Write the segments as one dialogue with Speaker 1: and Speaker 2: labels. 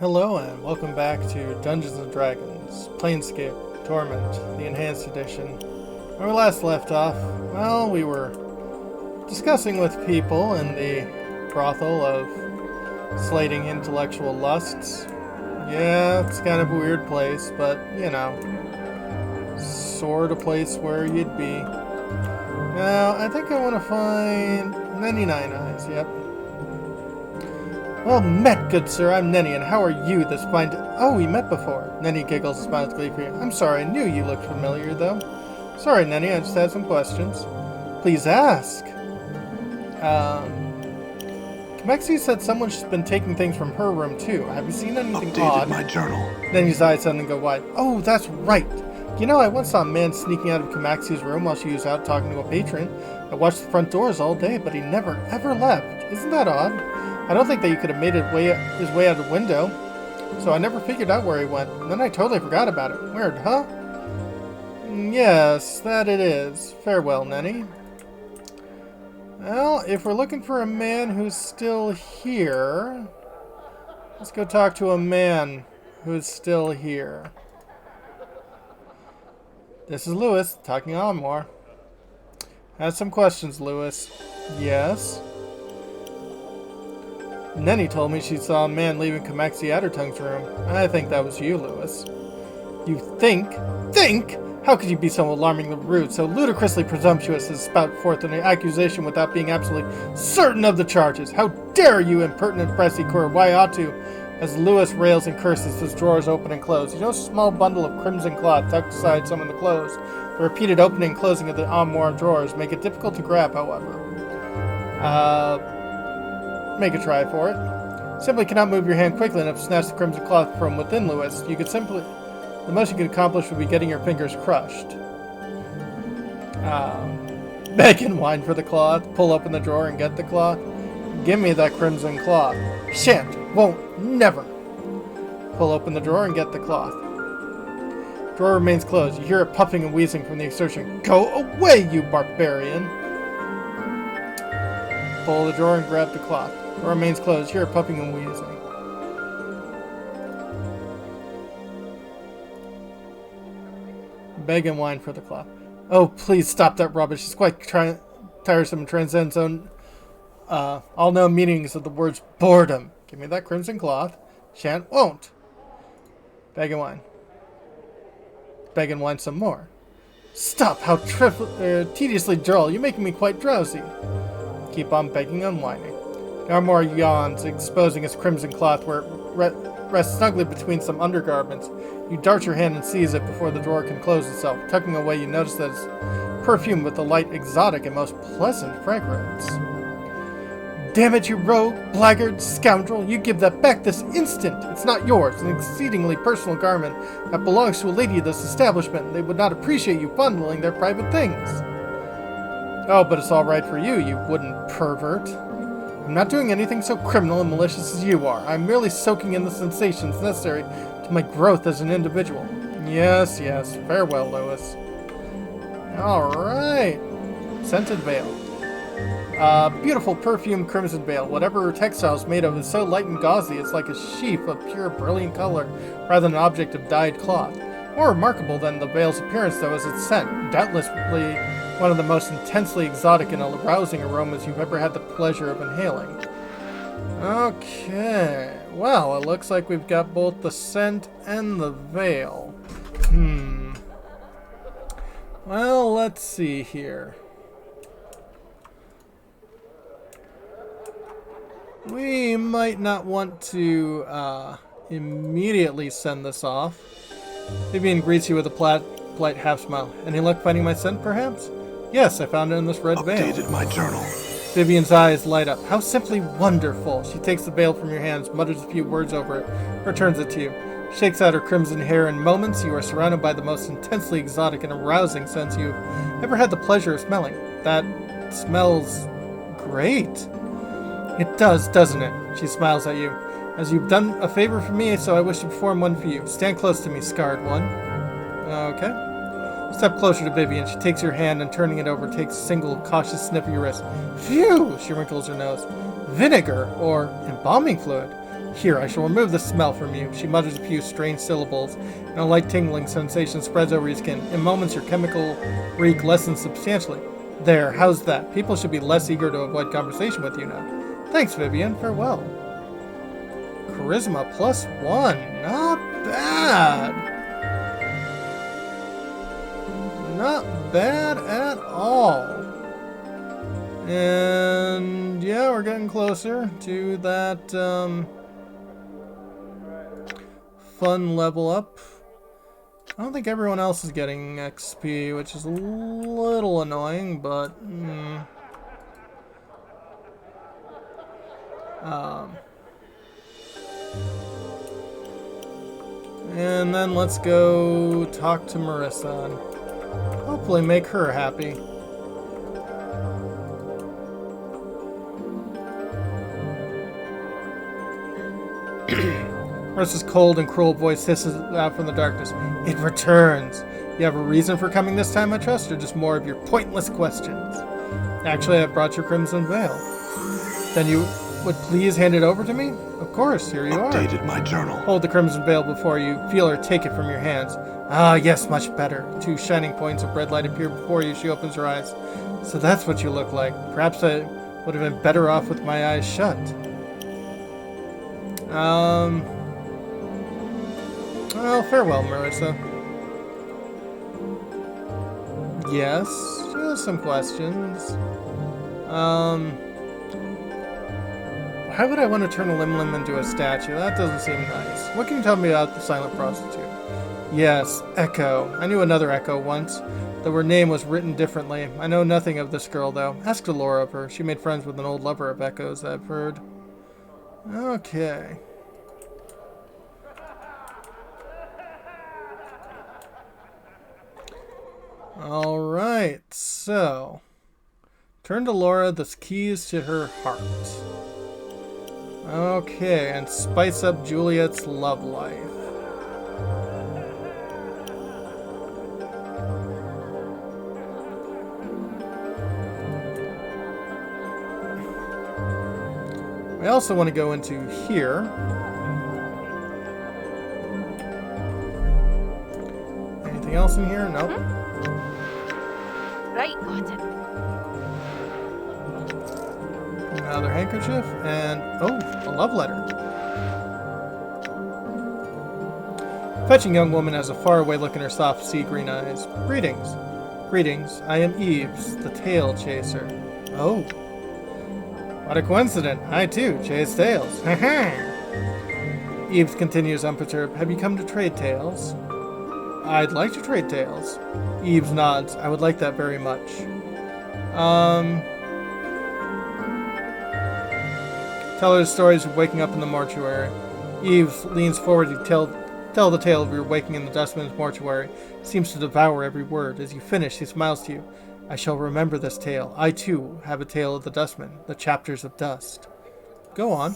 Speaker 1: Hello and welcome back to Dungeons & Dragons, Planescape, Torment, the Enhanced Edition. Where we last left off, well, we were discussing with people in the brothel of slating intellectual lusts. Yeah, it's kind of a weird place, but, you know, sort of place where you'd be. Now, I think I want to find Nenny Nine Eyes, yep. Well met, good sir. I'm Nenny, and how are you this fine Oh, we met before. Nenny giggles and smiles gleefully. I'm sorry, I knew you looked familiar, though. Sorry, Nenny, I just had some questions. Please ask. Kamexi said someone's been taking things from her room, too. Have you seen anything odd?
Speaker 2: My journal.
Speaker 1: Nenny's eyes suddenly go wide. Oh, that's right. You know, I once saw a man sneaking out of Kamaxi's room while she was out talking to a patron. I watched the front doors all day, but he never, ever left. Isn't that odd? I don't think that you could have made his way out the window, so I never figured out where he went. And then I totally forgot about it. Weird, huh? Yes, that it is. Farewell, Nenny. Well, if we're looking for a man who's still here, let's go talk to a man who's still here. This is Lewis, talking on more. I have some questions, Lewis. Yes? Nenny told me she saw a man leaving Kamexi Addertongue's room. I think that was you, Lewis. You think? Think? How could you be so alarmingly rude, so ludicrously presumptuous as to spout forth an accusation without being absolutely certain of the charges? How dare you, impertinent Pressy-Cur? Why ought to? As Lewis rails and curses, his drawers open and close. You know a small bundle of crimson cloth tucked aside some of the clothes. The repeated opening and closing of the armoire drawers make it difficult to grab, however. Make a try for it. Simply cannot move your hand quickly enough to snatch the crimson cloth from within, Lewis. The most you could accomplish would be getting your fingers crushed. Beg and whine for the cloth. Pull open the drawer and get the cloth. Give me that crimson cloth. Shan't, won't, never. Pull open the drawer and get the cloth. Drawer remains closed. You hear it puffing and wheezing from the exertion. Go away, you barbarian! Pull the drawer and grab the cloth. Door remains closed. You hear it puffing and wheezing. Beg and whine for the cloth. Oh, please stop that rubbish. It's quite tiresome and transcends all known meanings of the words boredom. Give me that crimson cloth. Shan't, won't. Beg and whine. Beg and whine some more. Stop! How tediously dull. You're making me quite drowsy. Keep on begging and whining. The armoire yawns, exposing its crimson cloth where it rests snugly between some undergarments. You dart your hand and seize it before the drawer can close itself. Tucking away, you notice that it's perfumed with a light, exotic, and most pleasant fragrance. Damn it, you rogue, blackguard, scoundrel! You give that back this instant! It's not yours, an exceedingly personal garment that belongs to a lady of this establishment. They would not appreciate you fondling their private things. Oh, but it's all right for you, you wooden pervert. I'm not doing anything so criminal and malicious as you are. I'm merely soaking in the sensations necessary to my growth as an individual. Yes, yes. Farewell, Lewis. Alright. Scented veil. Beautiful perfumed crimson veil. Whatever textile is made of is so light and gauzy, it's like a sheath of pure brilliant color rather than an object of dyed cloth. More remarkable than the veil's appearance, though, is its scent. Doubtlessly one of the most intensely exotic and arousing aromas you've ever had the pleasure of inhaling. Okay. Well, it looks like we've got both the scent and the veil. Well, let's see here. We might not want to immediately send this off. Vivian greets you with a polite half-smile. Any luck finding my scent, perhaps? Yes, I found it in this red veil.
Speaker 2: Updated my journal.
Speaker 1: Vivian's eyes light up. How simply wonderful! She takes the veil from your hands, mutters a few words over it, returns it to you. Shakes out her crimson hair. In moments, you are surrounded by the most intensely exotic and arousing scents you've ever had the pleasure of smelling. That smells great. It does, doesn't it? She smiles at you. As you've done a favor for me, so I wish to perform one for you. Stand close to me, scarred one. Okay. Step closer to Vivian. She takes your hand and, turning it over, takes a single cautious sniff of your wrist. Phew! She wrinkles her nose. Vinegar, or embalming fluid. Here, I shall remove the smell from you. She mutters a few strange syllables, and a light tingling sensation spreads over your skin. In moments, your chemical reek lessens substantially. There, how's that? People should be less eager to avoid conversation with you now. Thanks, Vivian. Farewell. Charisma +1. Not bad. Not bad at all. And yeah, we're getting closer to that fun level up. I don't think everyone else is getting XP, which is a little annoying, but and then let's go talk to Marissa and hopefully make her happy. Marissa's cold and cruel voice hisses out from the darkness. It returns. You have a reason for coming this time, I trust, or just more of your pointless questions? Actually, I brought your Crimson Veil. Then you would please hand it over to me? Of course, here you are.
Speaker 2: Updated my journal.
Speaker 1: Hold the Crimson Veil before you feel her take it from your hands. Ah, yes, much better. 2 shining points of red light appear before you. She opens her eyes. So that's what you look like. Perhaps I would have been better off with my eyes shut. Well, farewell, Marissa. Yes, she has some questions. Why would I want to turn a Lim into a statue? That doesn't seem nice. What can you tell me about the silent prostitute? Yes, Echo. I knew another Echo once, though her name was written differently. I know nothing of this girl, though. Ask Delora of her. She made friends with an old lover of Echo's, I've heard. Okay. Alright, so turn to Laura the keys to her heart. Okay, and spice up Juliet's love life. We also want to go into here. Anything else in here? Nope.
Speaker 3: Right, got it.
Speaker 1: Another handkerchief, and oh, a love letter. Fetching young woman has a faraway look in her soft sea green eyes. Greetings. Greetings, I am Eves, the tail chaser. Oh. What a coincidence. I too chase tails. Eves continues unperturbed. Have you come to trade tales? I'd like to trade tales. Eves nods. I would like that very much. Tell her the stories of waking up in the mortuary. Eves leans forward to tell the tale of your waking in the dustman's mortuary. Seems to devour every word. As you finish, he smiles to you. I shall remember this tale. I, too, have a tale of the dustman, the chapters of dust. Go on.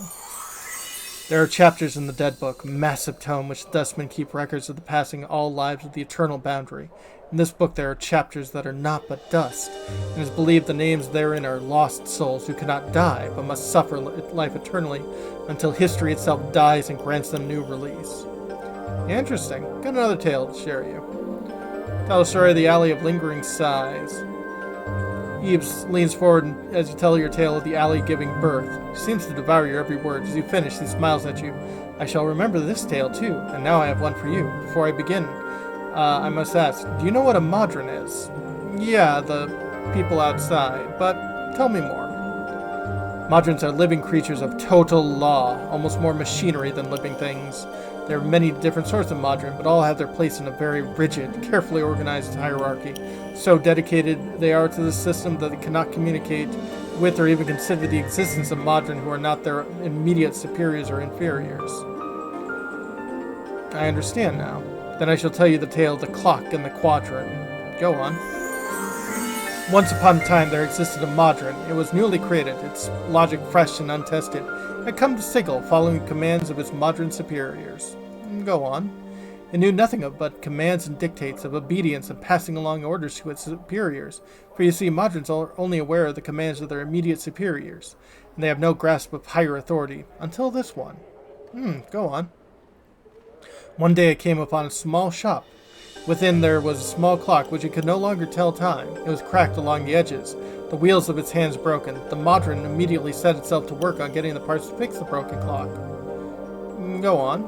Speaker 1: There are chapters in the Dead Book, a massive tome which the dustmen keep records of the passing of all lives of the eternal boundary. In this book there are chapters that are not but dust, and it is believed the names therein are lost souls who cannot die, but must suffer life eternally until history itself dies and grants them new release. Interesting. Got another tale to share you. Tell the story of the Alley of Lingering Sighs. Eves leans forward as you tell your tale of the alley giving birth. She seems to devour your every word. As you finish, she smiles at you. I shall remember this tale too, and now I have one for you. Before I begin, I must ask, do you know what a Modron is? Yeah, the people outside, but tell me more. Modrons are living creatures of total law, almost more machinery than living things. There are many different sorts of Modron, but all have their place in a very rigid, carefully organized hierarchy. So dedicated they are to the system that they cannot communicate with or even consider the existence of Modron who are not their immediate superiors or inferiors. I understand now. Then I shall tell you the tale of the clock and the Quadrant. Go on. Once upon a time there existed a Modron. It was newly created, its logic fresh and untested. It had come to Sigil, following commands of its Modron superiors. Go on. It knew nothing of but commands and dictates of obedience and passing along orders to its superiors. For you see, Modrons are only aware of the commands of their immediate superiors, and they have no grasp of higher authority, until this one. Go on. One day I came upon a small shop. Within there was a small clock which it could no longer tell time. It was cracked along the edges, the wheels of its hands broken. The modron immediately set itself to work on getting the parts to fix the broken clock. Go on.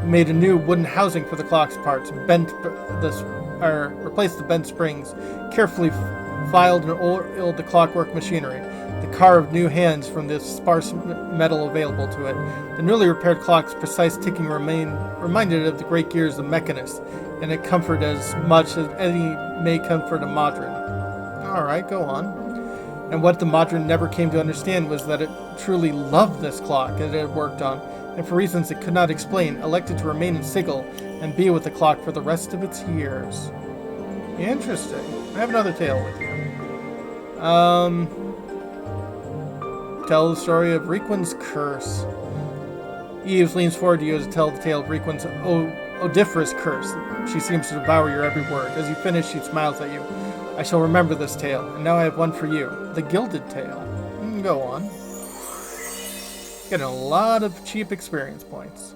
Speaker 1: It made a new wooden housing for the clock's parts, replaced the bent springs, carefully filed and oiled the clockwork machinery. The carved new hands from the sparse metal available to it. The newly repaired clock's precise ticking reminded it of the great gears of Mechanist, and it comforted as much as any may comfort a modron. Alright, go on. And what the modron never came to understand was that it truly loved this clock it had worked on, and for reasons it could not explain, elected to remain in Sigil and be with the clock for the rest of its years. Interesting. I have another tale with you. Tell the story of Requiem's curse. Eve leans forward to you to tell the tale of Requiem's odiferous curse. She seems to devour your every word. As you finish, she smiles at you. I shall remember this tale, and now I have one for you. The Gilded Tale. Go on. Getting a lot of cheap experience points.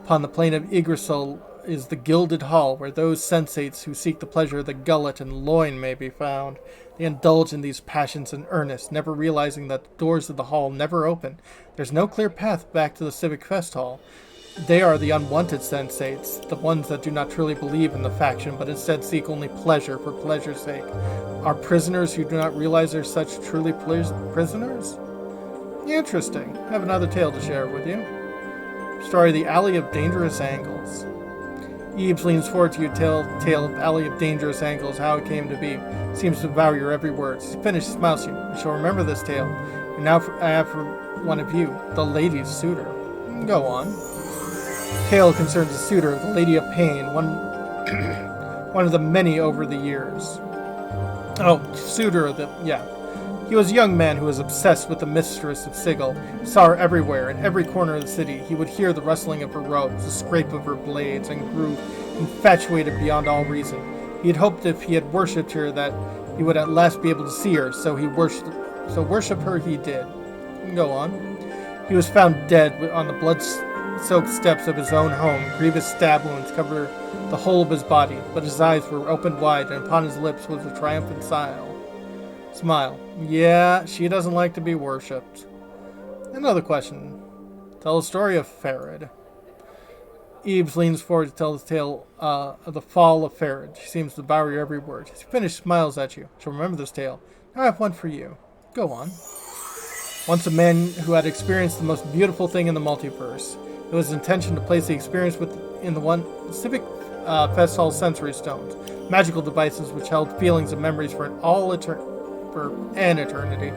Speaker 1: Upon the plain of Yggdrasil is the Gilded Hall, where those sensates who seek the pleasure of the gullet and loin may be found. They indulge in these passions in earnest, never realizing that the doors of the hall never open. There's no clear path back to the Civic Fest Hall. They are the unwanted sensates, the ones that do not truly believe in the faction, but instead seek only pleasure for pleasure's sake. Are prisoners who do not realize they're such truly prisoners? Interesting. I have another tale to share with you. Story of the Alley of Dangerous Angles. Eves leans forward to you to tell the tale of Alley of Dangerous Angles, how it came to be. Seems to devour your every word. As you finish, smiles to you. I shall remember this tale. And now I have for one of you, the lady's suitor. Go on. Tale concerns a suitor, the Lady of Pain, one of the many over the years. He was a young man who was obsessed with the mistress of Sigil. He saw her everywhere, in every corner of the city. He would hear the rustling of her robes, the scrape of her blades, and grew infatuated beyond all reason. He had hoped if he had worshipped her that he would at last be able to see her, so worship her he did. Go on. He was found dead on the blood-soaked steps of his own home. Grievous stab wounds covered the whole of his body, but his eyes were opened wide, and upon his lips was a triumphant smile. Yeah, she doesn't like to be worshipped. Another question. Tell the story of Farad. Eves leans forward to tell the tale of the fall of Farad. She seems to devour your every word. As you finish, smiles at you. She'll remember this tale. Now I have one for you. Go on. Once a man who had experienced the most beautiful thing in the multiverse. It was his intention to place the experience in the Civic Fest Hall sensory stones, magical devices which held feelings and memories for an eternity,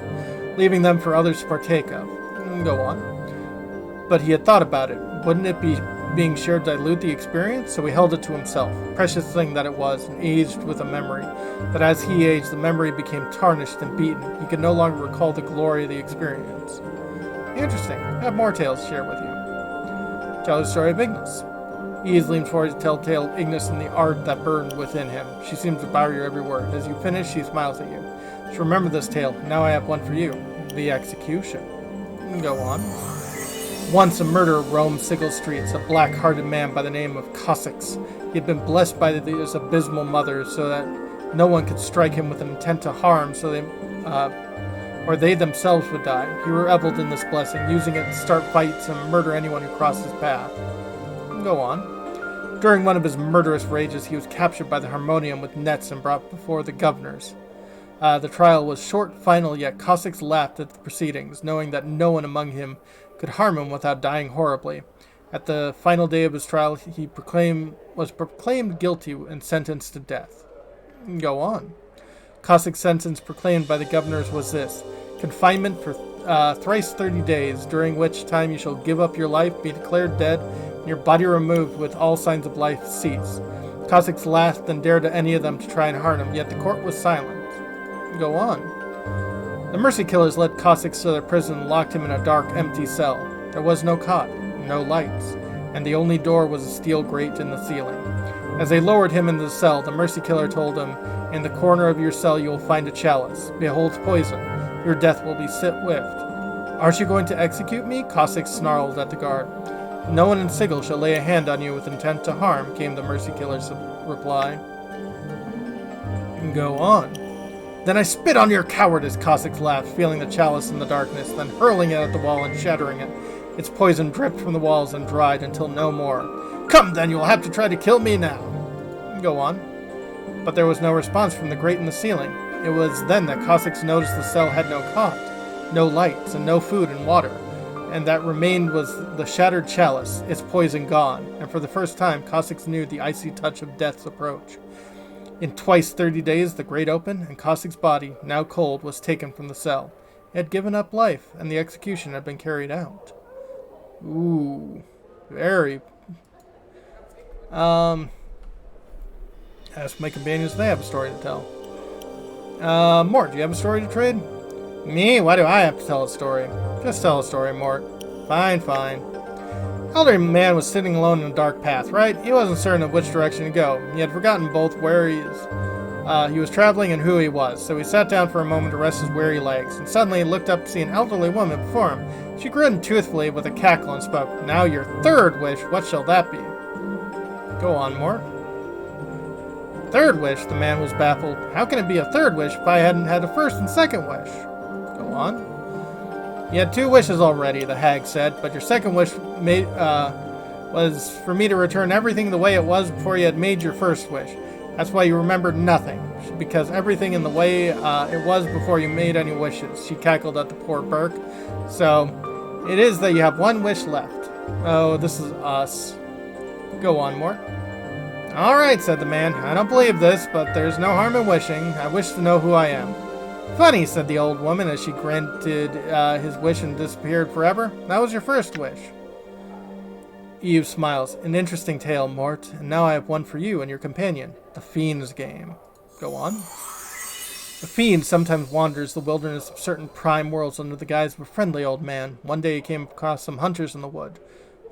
Speaker 1: leaving them for others to partake of. Go on. But he had thought about it. Wouldn't it be being shared dilute the experience? So he held it to himself, precious thing that it was, and aged with a memory. But as he aged, the memory became tarnished and beaten. He could no longer recall the glory of the experience. Interesting. I have more tales to share with you. Tell the story of Ignis. Eves leans forward to tell the tale of Ignis and the art that burned within him. She seems to devour your every word. As you finish, she smiles at you. Just remember this tale. Now I have one for you. The execution. Go on. Once a murderer roamed Sigil streets, a black-hearted man by the name of Cossacks. He had been blessed by his abysmal mother so that no one could strike him with an intent to harm, or they themselves would die. He reveled in this blessing, using it to start fights and murder anyone who crossed his path. Go on. During one of his murderous rages, he was captured by the Harmonium with nets and brought before the governors. The trial was short, final, yet Cossacks laughed at the proceedings, knowing that no one among him could harm him without dying horribly. At the final day of his trial, he was proclaimed guilty and sentenced to death. Go on. Cossack sentence proclaimed by the governors was this: confinement for thrice 30 days, during which time you shall give up your life, be declared dead, and your body removed with all signs of life cease. Cossacks laughed and dared any of them to try and harm him, yet the court was silent. Go on. The mercy killers led Cossacks to their prison and locked him in a dark, empty cell. There was no cot, no lights, and the only door was a steel grate in the ceiling. As they lowered him into the cell, the mercy killer told him, "In the corner of your cell you will find a chalice. Behold poison. Your death will be swift." Aren't you going to execute me? Cossack snarled at the guard. No one in Sigil shall lay a hand on you with intent to harm, came the Mercy Killer's reply. Go on. Then I spit on your cowardice, Cossacks laughed, feeling the chalice in the darkness, then hurling it at the wall and shattering it. Its poison dripped from the walls and dried until no more. Come then, you will have to try to kill me now. Go on. But there was no response from the grate in the ceiling. It was then that Cossacks noticed the cell had no cot, no lights, and no food and water, and that remained was the shattered chalice, its poison gone, and for the first time Cossacks knew the icy touch of death's approach. In twice 30 days the grate opened, and Cossack's body, now cold, was taken from the cell. It had given up life, and the execution had been carried out. Ooh, very... Ask my companions if they have a story to tell. Mort, do you have a story to trade? Me? Why do I have to tell a story? Just tell a story, Mort. Fine, fine. Elderly man was sitting alone in a dark path, right? He wasn't certain of which direction to go. He had forgotten both where he was traveling and who he was, so he sat down for a moment to rest his weary legs, and suddenly he looked up to see an elderly woman before him. She grinned toothfully with a cackle and spoke, Now your third wish, what shall that be? Go on, Mort. Third wish, the man was baffled. How can it be a third wish if I hadn't had a first and second wish? Go on. You had 2 wishes already, the hag said, but your second wish was for me to return everything the way it was before you had made your first wish. That's why you remembered nothing, because everything in the way it was before you made any wishes. She cackled at the poor Burke. So, it is that you have 1 wish left. Oh, this is us. Go on, Mort. All right, said the man. I don't believe this, but there's no harm in wishing. I wish to know who I am. Funny, said the old woman as she granted his wish and disappeared forever. That was your first wish. Eve smiles. An interesting tale, Mort, and now I have one for you and your companion. The Fiend's Game. Go on. The Fiend sometimes wanders the wilderness of certain prime worlds under the guise of a friendly old man. One day he came across some hunters in the wood.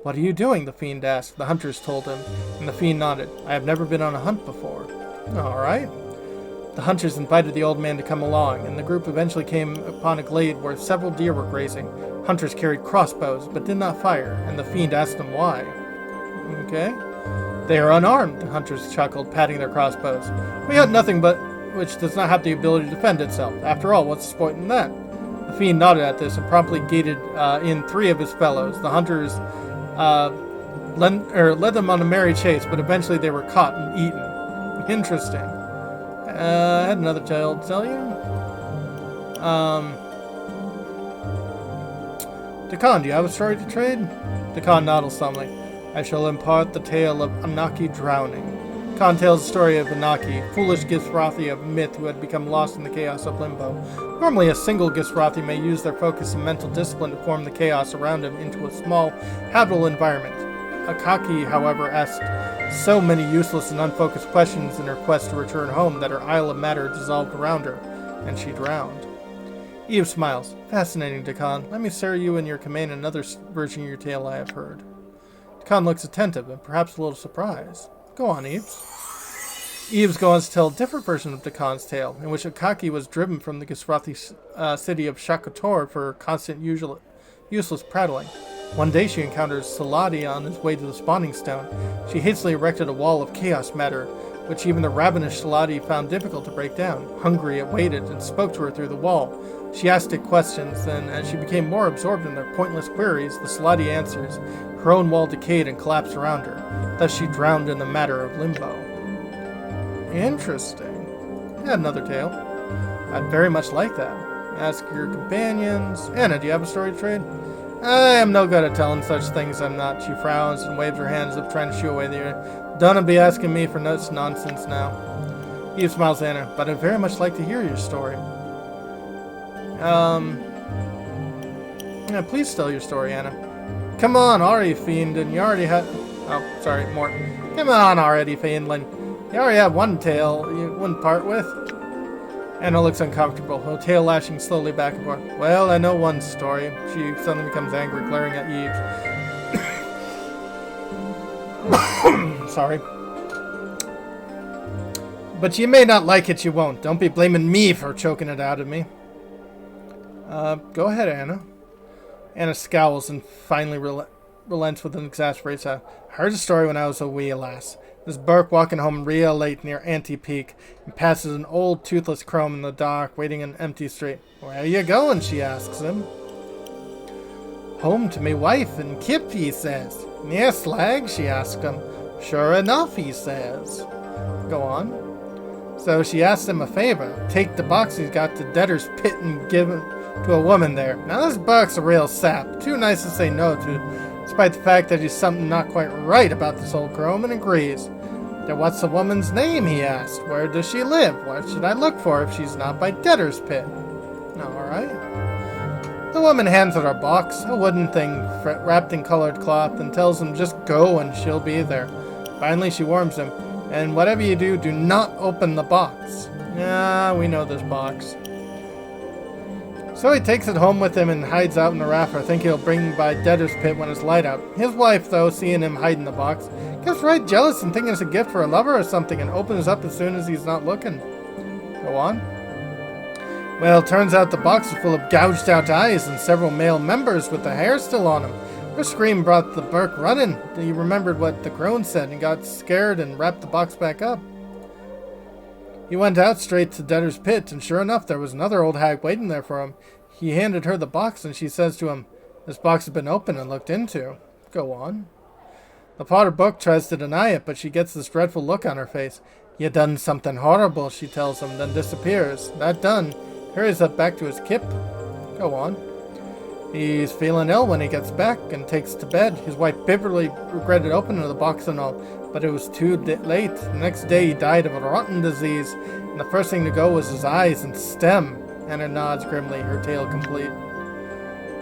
Speaker 1: What are you doing? The Fiend asked. The hunters told him, and the Fiend nodded. I have never been on a hunt before. All right. The hunters invited the old man to come along, and the group eventually came upon a glade where several deer were grazing. Hunters carried crossbows, but did not fire, and the Fiend asked them why. Okay. They are unarmed, the hunters chuckled, patting their crossbows. We hunt nothing but which does not have the ability to defend itself. After all, what's the point in that? The Fiend nodded at this and promptly gated in 3 of his fellows. The hunters led them on a merry chase, but eventually they were caught and eaten. Interesting. I had another tale to tell you. Dakan, do you have a story to trade? Dakan nodded solemnly. I shall impart the tale of Anaki drowning. Dakan tells the story of Anaki, foolish Gisrathi of myth who had become lost in the chaos of Limbo. Normally a single Gisrathi may use their focus and mental discipline to form the chaos around him into a small, habitable environment. Akaki, however, asked so many useless and unfocused questions in her quest to return home that her isle of matter dissolved around her, and she drowned. Eve smiles. Fascinating, Dakan. Let me share you and your companion another version of your tale I have heard. Dakan looks attentive and perhaps a little surprised. Go on, Eves. Eves goes on to tell a different version of Dakan's tale, in which Akaki was driven from the Gisrathi city of Shakator for constant useless prattling. One day she encounters Saladi on his way to the spawning stone. She hastily erected a wall of chaos matter, which even the ravenous Saladi found difficult to break down. Hungry, it waited and spoke to her through the wall. She asked it questions, then, as she became more absorbed in their pointless queries, the Saladi answers. Her own wall decayed and collapsed around her. Thus she drowned in the matter of Limbo. Interesting. Yeah, another tale. I'd very much like that. Ask your companions. Anna, do you have a story to trade? I am no good at telling such things I'm not. She frowns and waves her hands up, trying to shoo away the air. Don't be asking me for nonsense now. Eve smiles at Anna, but I'd very much like to hear your story. Yeah, please tell your story, Anna. Come on, already, Fiend, and you already had... Oh, sorry, Mort. Come on already, Fiendling. You already have one tale you wouldn't part with. Anna looks uncomfortable, her tail lashing slowly back and forth. Well, I know one story. She suddenly becomes angry, glaring at Eve. Sorry. But you may not like it, you won't. Don't be blaming me for choking it out of me. Go ahead, Anna. Anna scowls and finally relents with an exasperated sound. I heard a story when I was a wee lass. This Burke walking home real late near Ante Peak and passes an old toothless crone in the dark, waiting in an empty street. Where are you going? She asks him. Home to me wife and Kip, he says. Yes, lag, she asks him. Sure enough, he says. Go on. So she asks him a favor. Take the box he's got to Debtor's Pit and give it to a woman there. Now this Burke's a real sap. Too nice to say no to, despite the fact that he's something not quite right about this old crone, and agrees. Then what's the woman's name, he asked. Where does she live? What should I look for if she's not by Debtor's Pit? Alright. The woman hands her a box, a wooden thing wrapped in colored cloth, and tells him just go and she'll be there. Finally she warns him, and whatever you do, do not open the box. Yeah, we know this box. So he takes it home with him and hides out in the rafter, thinking he'll bring by Debtor's Pit when it's light out. His wife, though, seeing him hide in the box, gets right jealous and thinking it's a gift for a lover or something, and opens up as soon as he's not looking. Go on. Well, turns out the box is full of gouged out eyes and several male members with the hair still on them. Her scream brought the Burke running. He remembered what the crone said and got scared and wrapped the box back up. He went out straight to Debtor's Pit, and sure enough, there was another old hag waiting there for him. He handed her the box, and she says to him, this box has been opened and looked into. Go on. The Potter Book tries to deny it, but she gets this dreadful look on her face. You done something horrible, she tells him, then disappears. That done, hurries up back to his kip. Go on. He's feeling ill when he gets back and takes to bed. His wife bitterly regretted opening the box and all, but it was too late. The next day he died of a rotten disease, and the first thing to go was his eyes and stem. Anna nods grimly, her tale complete.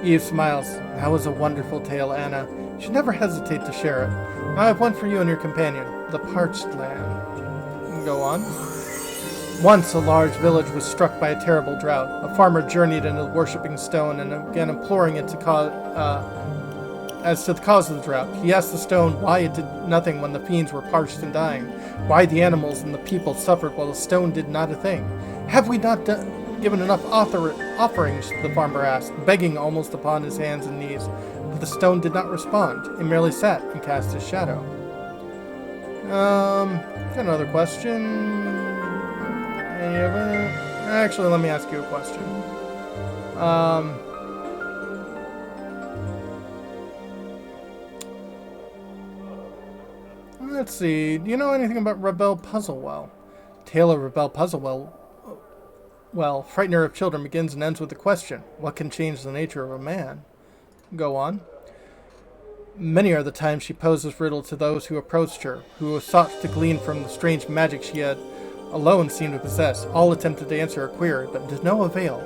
Speaker 1: Eve smiles. That was a wonderful tale, Anna. You should never hesitate to share it. Now I have one for you and your companion. The Parched Land. Go on. Once a large village was struck by a terrible drought. A farmer journeyed into the worshipping stone and began imploring it as to the cause of the drought. He asked the stone why it did nothing when the fiends were parched and dying, why the animals and the people suffered while the stone did not a thing. Have we not given enough offerings? The farmer asked, begging almost upon his hands and knees. But the stone did not respond. It merely sat and cast his shadow. Got another question. Actually, let me ask you a question. Let's see. Do you know anything about Rebel Puzzlewell? Tale of Rebel Puzzlewell. Well, Frightener of Children begins and ends with a question. What can change the nature of a man? Go on. Many are the times she posed this riddle to those who approached her, who sought to glean from the strange magic she had alone seemed to possess. All attempted to answer her query, but to no avail,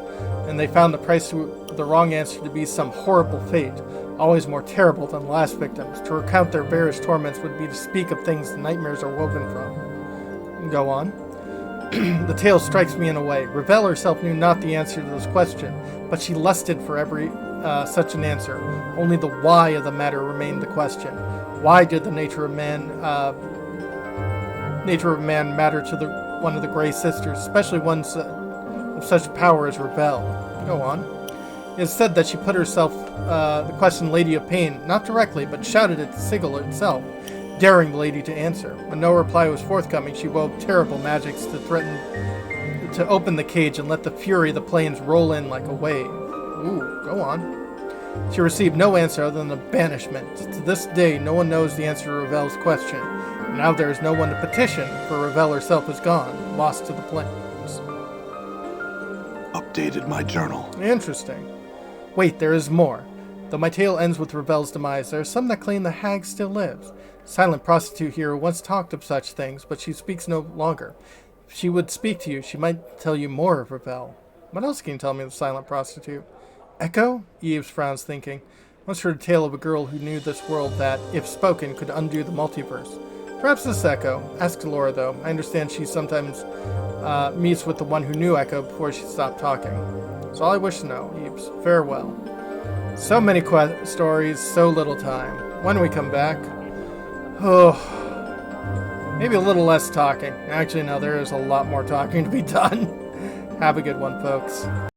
Speaker 1: and they found the price of the wrong answer to be some horrible fate, always more terrible than the last victims. To recount their various torments would be to speak of things the nightmares are woven from. Go on. The tale strikes me in a way. Ravel herself knew not the answer to this question, but she lusted for every such an answer. Only the why of the matter remained the question. Why did the nature of man matter to one of the Grey Sisters, especially one of such power as Ravel? Go on. It is said that she put herself the question Lady of Pain, not directly, but shouted at the sigil itself, daring the lady to answer. When no reply was forthcoming, she wove terrible magics to threaten to open the cage and let the fury of the plains roll in like a wave. Ooh, go on. She received no answer other than a banishment. To this day, no one knows the answer to Ravel's question. Now there is no one to petition, for Ravel herself is gone, lost to the plains.
Speaker 2: Updated my journal.
Speaker 1: Interesting. Wait, there is more. Though my tale ends with Ravel's demise, there are some that claim the hag still lives. Silent prostitute here once talked of such things, but she speaks no longer. If she would speak to you, she might tell you more of Ravel. What else can you tell me of the silent prostitute? Echo? Eves frowns, thinking. Once heard a tale of a girl who knew this world that, if spoken, could undo the multiverse. Perhaps this Echo. Ask Laura, though. I understand she sometimes meets with the one who knew Echo before she stopped talking. That's all I wish to know, Eves. Farewell. So many stories, so little time. When we come back... Oh... Maybe a little less talking. Actually, no, there is a lot more talking to be done. Have a good one, folks.